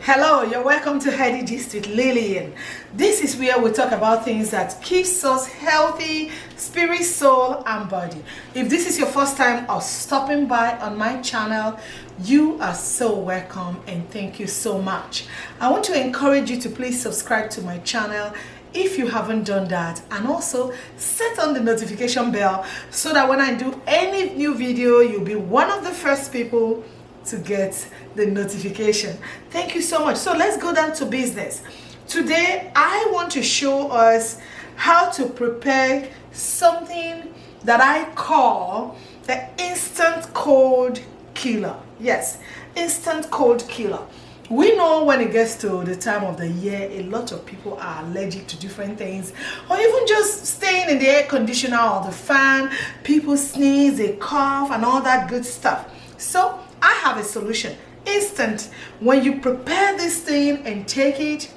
Hello, you're welcome to Heidi Gist with Lillian. This is where we talk about things that keeps us healthy, spirit, soul, and body. If this is your first time of stopping by on my channel, you are so welcome and thank you so much. I want to encourage you to please subscribe to my channel if you haven't done that, and also set on the notification bell so that when I do any new video, you'll be one of the first people to get the notification. Thank you so much. So let's go down to business. Today I want to show us how to prepare something that I call the instant cold killer. Yes, instant cold killer. We know when it gets to the time of the year, a lot of people are allergic to different things, or even just staying in the air conditioner or the fan. People sneeze, they cough, and all that good stuff. So I have a solution. Instant. When you prepare this thing and take it,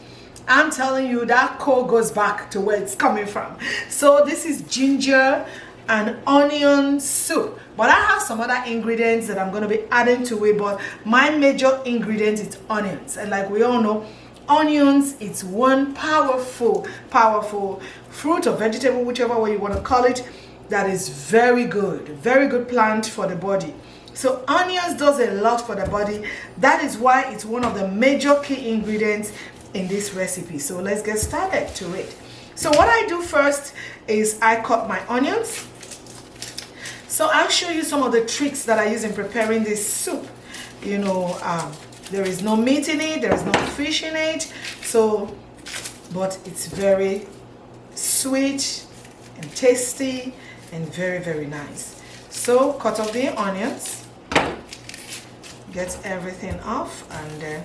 I'm telling you that cold goes back to where it's coming from. So this is ginger and onion soup, but I have some other ingredients that I'm going to be adding to it, but my major ingredient is onions. And like we all know, onions, it's one powerful fruit or vegetable, whichever way you want to call it, that is very good plant for the body. So onions does a lot for the body. That is why it's one of the major key ingredients in this recipe. So let's get started to it. So what I do first is I cut my onions. So I'll show you some of the tricks that I use in preparing this soup. You know, there is no meat in it, there is no fish in it, so, but it's very sweet and tasty and very nice. So cut off the onions, get everything off, and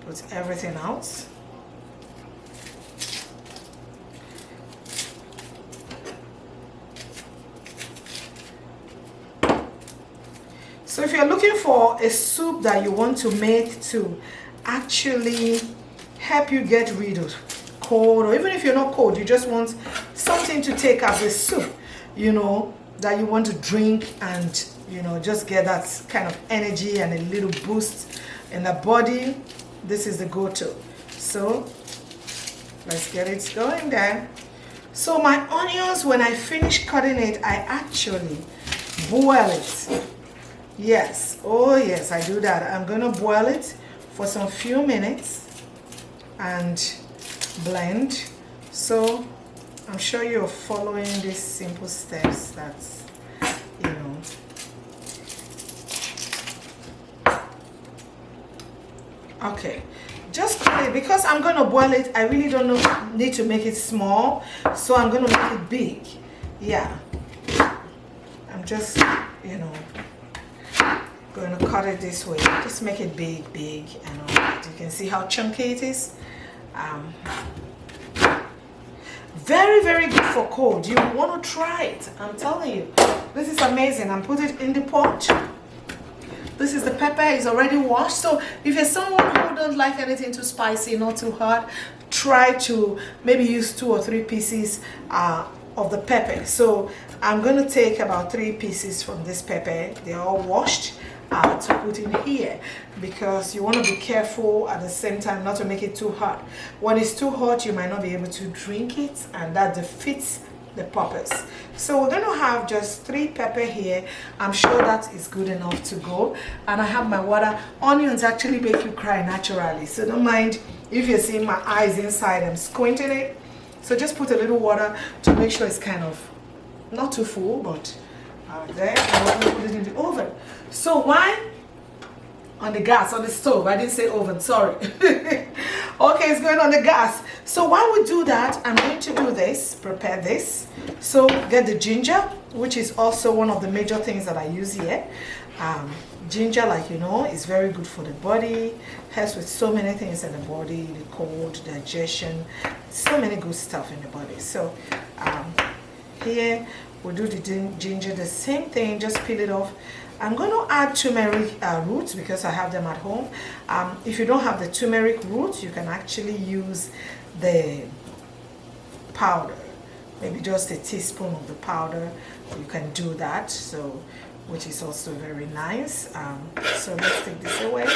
put everything out. So if you're looking for a soup that you want to make to actually help you get rid of cold, or even if you're not cold, you just want something to take as a soup, you know, that you want to drink and, you know, just get that kind of energy and a little boost in the body, this is the go-to. So let's get it going there. So my onions, when I finish cutting it, I actually boil it. Yes, oh yes, I do that. I'm gonna boil it for some few minutes and blend. So I'm sure you're following these simple steps. That's, you know, okay, just because I'm gonna boil it, I really don't need to make it small, so I'm gonna make it big. Yeah, I'm just, you know, going to cut it this way. Just make it big, and all that. You can see how chunky it is. Very good for cold. You want to try it, I'm telling you. This is amazing. And put it in the pot. This is the pepper, is already washed. So if you're someone who don't like anything too spicy, not too hot, try to maybe use 2 or 3 pieces of the pepper. So I'm going to take about 3 pieces from this pepper. They're all washed. To put in here, because you want to be careful at the same time not to make it too hot. When it's too hot, you might not be able to drink it, and that defeats the purpose. So we're going to have just 3 pepper here. I'm sure that is good enough to go. And I have my water. Onions actually make you cry naturally, so don't mind if you're seeing my eyes inside. I'm squinting it. So just put a little water to make sure it's kind of not too full, but there, and we're going to put it in the oven. So why on the gas, on the stove? I didn't say oven, sorry. Okay, it's going on the gas. So while we do that, I'm going to do this, prepare this. So get the ginger, which is also one of the major things that I use here. Ginger, like you know, is very good for the body, helps with so many things in the body, the cold, digestion, so many good stuff in the body. So here we'll do the ginger, the same thing, just peel it off. I'm going to add turmeric roots because I have them at home. If you don't have the turmeric roots, you can actually use the powder, maybe just a teaspoon of the powder. You can do that. So which is also very nice. So let's take this away.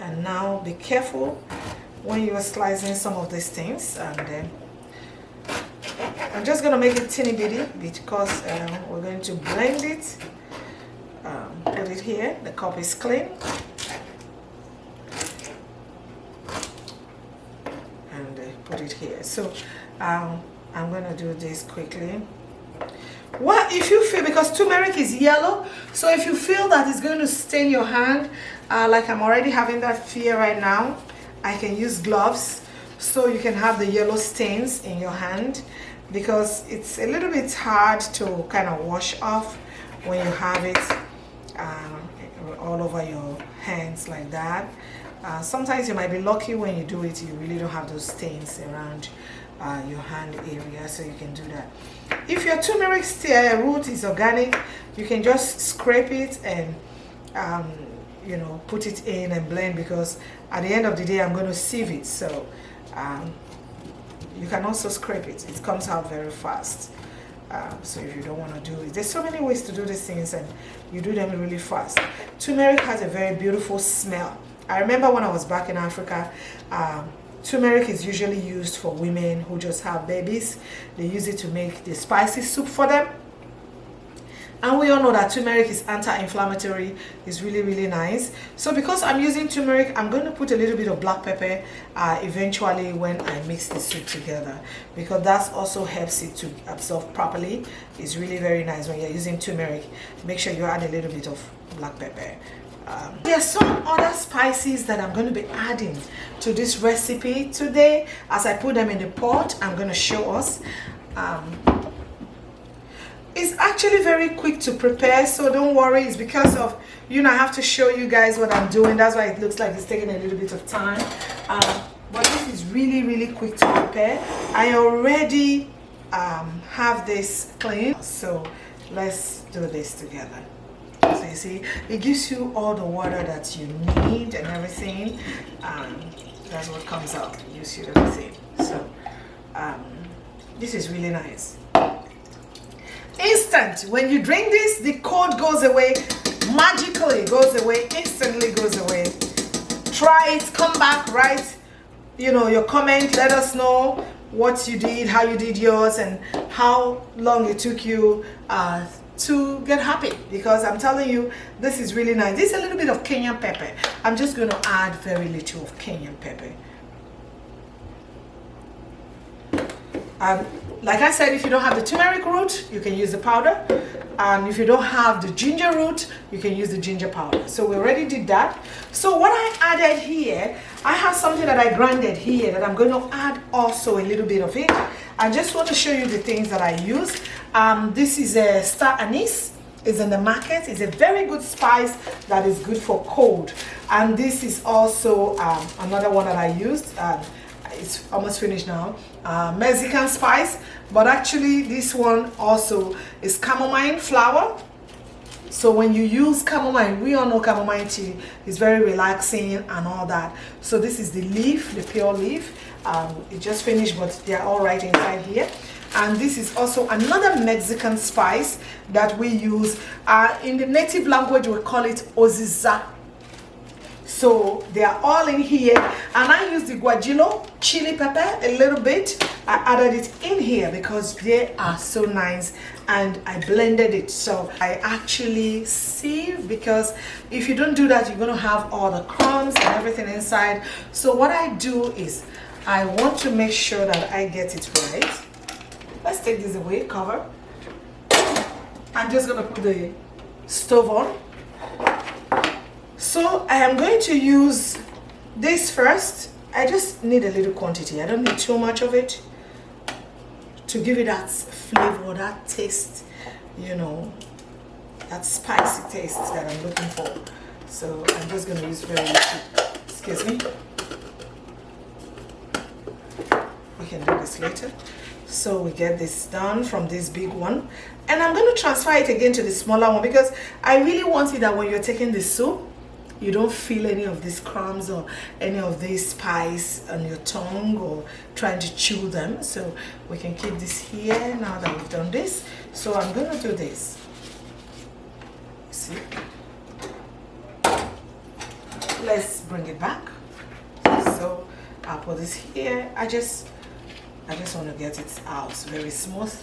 And now be careful when you are slicing some of these things. And then I'm just going to make it teeny bitty because we're going to blend it. Put it here. The cup is clean. And put it here. So I'm going to do this quickly. Well, if you feel, because turmeric is yellow, so if you feel that it's going to stain your hand, like I'm already having that fear right now, I can use gloves so you can have the yellow stains in your hand, because it's a little bit hard to kind of wash off when you have it all over your hands like that. Sometimes you might be lucky when you do it, you really don't have those stains around your hand area, so you can do that. If your turmeric root is organic, you can just scrape it and you know, put it in and blend, because at the end of the day I'm going to sieve it, so you can also scrape it. It comes out very fast. So if you don't want to do it, there's so many ways to do these things, and you do them really fast. Turmeric has a very beautiful smell. I remember when I was back in Africa, turmeric is usually used for women who just have babies. They use it to make the spicy soup for them. And we all know that turmeric is anti-inflammatory. It's really, really nice. So because I'm using turmeric, I'm going to put a little bit of black pepper eventually when I mix the soup together, because that also helps it to absorb properly. It's really very nice when you're using turmeric. Make sure you add a little bit of black pepper. There are some other spices that I'm going to be adding to this recipe today. As I put them in the pot, I'm going to show us. It's actually very quick to prepare, so don't worry. It's because of, you know, I have to show you guys what I'm doing. That's why it looks like it's taking a little bit of time. But this is really, really quick to prepare. I already have this clean, so let's do this together. So you see, it gives you all the water that you need and everything. That's what comes out. It gives you everything. So this is really nice. Instant. When you drink this, the cold goes away. Magically goes away. Instantly goes away. Try it. Come back. Write, you know, your comment. Let us know what you did, how you did yours, and how long it took you to get happy, because I'm telling you, this is really nice. This is a little bit of Kenyan pepper. I'm just going to add very little of Kenyan pepper. Like I said, if you don't have the turmeric root, you can use the powder. And if you don't have the ginger root, you can use the ginger powder. So we already did that. So what I added here, I have something that I grinded here that I'm going to add also a little bit of it. I just want to show you the things that I use. This is a star anise. It's in the market. It's a very good spice that is good for cold. And this is also another one that I used. It's almost finished now. Mexican spice, but actually this one also is chamomile flower. So when you use chamomile, we all know chamomile tea is very relaxing and all that. So this is the leaf, the pure leaf. It just finished, but they're all right inside here. And this is also another Mexican spice that we use. In the native language, we call it oziza. So they are all in here, and I use the guajillo chili pepper a little bit. I added it in here because they are so nice, and I blended it. So I actually sieve, because if you don't do that, you're going to have all the crumbs and everything inside. So what I do is I want to make sure that I get it right. Let's take this away, cover. I'm just going to put the stove on. So I am going to use this first. I just need a little quantity. I don't need too much of it to give it that flavor, that taste, you know, that spicy taste that I'm looking for. So I'm just going to use very little. Excuse me. We can do this later. So we get this done from this big one. And I'm going to transfer it again to the smaller one, because I really want it that when you're taking the soup, you don't feel any of these crumbs or any of this spice on your tongue or trying to chew them. So we can keep this here now that we've done this. So I'm going to do this. see. Let's bring it back. So I'll put this here. I just want to get it out very smooth.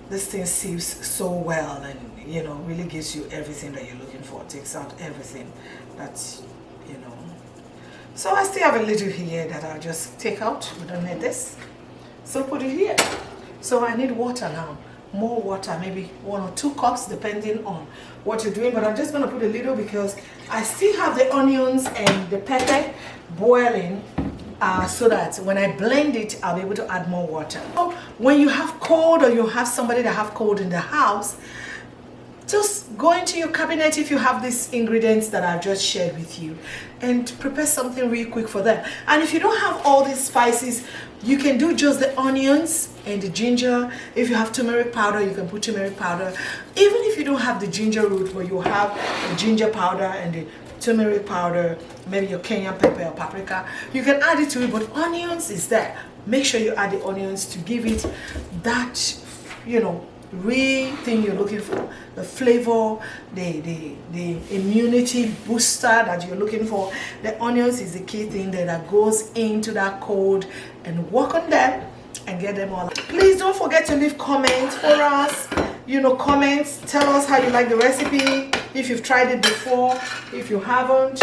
This thing sieves so well, and you know, really gives you everything that you're looking for. It takes out everything that's, you know. So I still have a little here that I'll just take out. We don't need this, so put it here. So I need water now, more water, maybe 1 or 2 cups depending on what you're doing, but I'm just going to put a little because I still have the onions and the pepper boiling, so that when I blend it, I'll be able to add more water. So when you have cold, or you have somebody that have cold in the house, just go into your cabinet if you have these ingredients that I've just shared with you, and prepare something real quick for them. And if you don't have all these spices, you can do just the onions and the ginger. If you have turmeric powder, you can put turmeric powder. Even if you don't have the ginger root, but you have the ginger powder and the turmeric powder, maybe your Kenyan pepper or paprika, you can add it to it. But onions is there. Make sure you add the onions to give it that, you know, real thing you're looking for, the flavor, the immunity booster that you're looking for. The onions is the key thing that goes into that cold, and work on them and get them all. Please don't forget to leave comments for us. You know, comments, tell us how you like the recipe, if you've tried it before. If you haven't,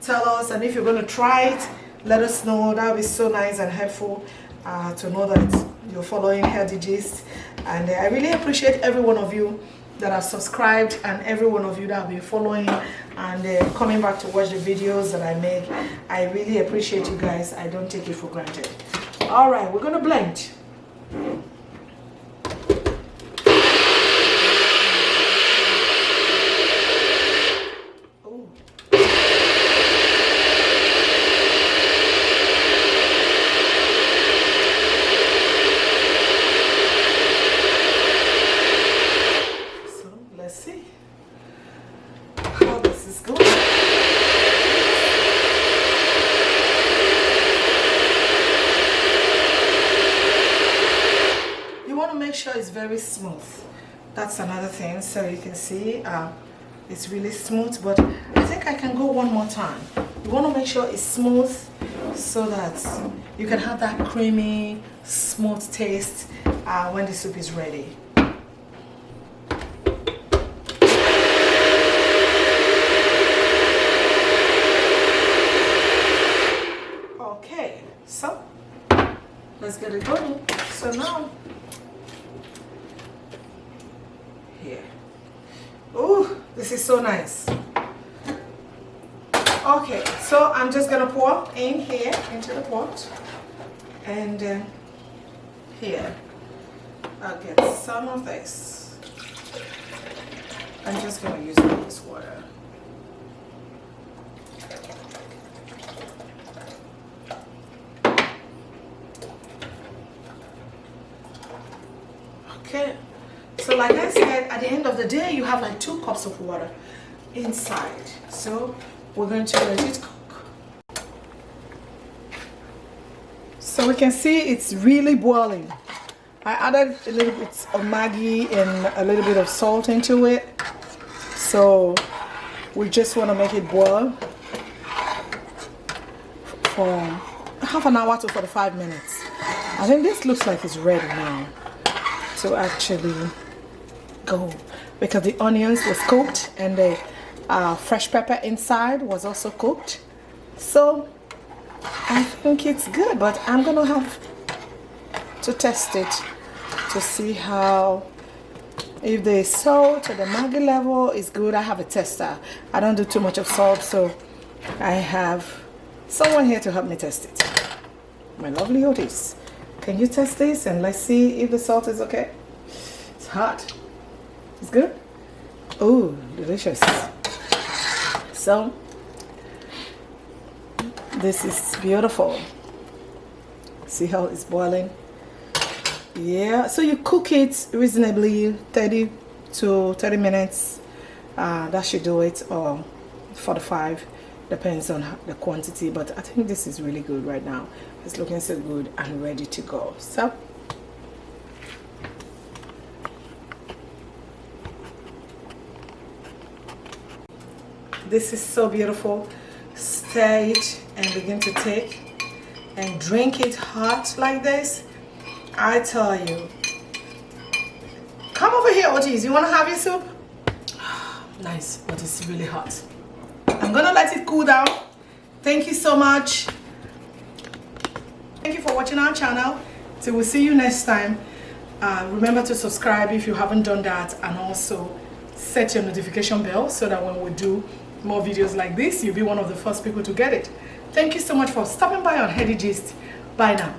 tell us, and if you're going to try it, let us know. That would be so nice and helpful to know that you're following Healthy Gist. And I really appreciate every one of you that have subscribed, and every one of you that have been following and coming back to watch the videos that I make. I really appreciate you guys. I don't take it for granted. All right, we're gonna blend. It's very smooth. That's another thing. So you can see it's really smooth, but I think I can go one more time. You want to make sure it's smooth so that you can have that creamy, smooth taste when the soup is ready. Okay, so let's get it going. So now, here. Oh, this is so nice. Okay, so I'm just gonna pour in here into the pot, and here I'll get some of this. I'm just gonna use all this water. Okay. So like I said, at the end of the day, you have like 2 cups of water inside. So we're going to let it cook. So we can see it's really boiling. I added a little bit of Maggi and a little bit of salt into it. So we just want to make it boil for half an hour to 45 minutes. I think this looks like it's ready now to actually go, because the onions was cooked and the fresh pepper inside was also cooked. So I think it's good, but I'm gonna have to test it to see how, if the salt or the Maggi level is good. I have a tester. I don't do too much of salt, so I have someone here to help me test it. My lovely Otis, can you test this and let's see if the salt is okay? It's hot. It's good? Oh, delicious. So this is beautiful. See how it's boiling? Yeah, so you cook it reasonably 30 to 30 minutes. That should do it, or 45, depends on the quantity, but I think this is really good right now. It's looking so good and ready to go. So this is so beautiful. Stir it and begin to take and drink it hot like this. I tell you. Come over here, OGs. You want to have your soup? Nice, but it's really hot. I'm gonna let it cool down. Thank you so much. Thank you for watching our channel. So we'll see you next time. Remember to subscribe if you haven't done that, and also set your notification bell so that when we do more videos like this, you'll be one of the first people to get it. Thank you so much for stopping by on Heady Gist. Bye now.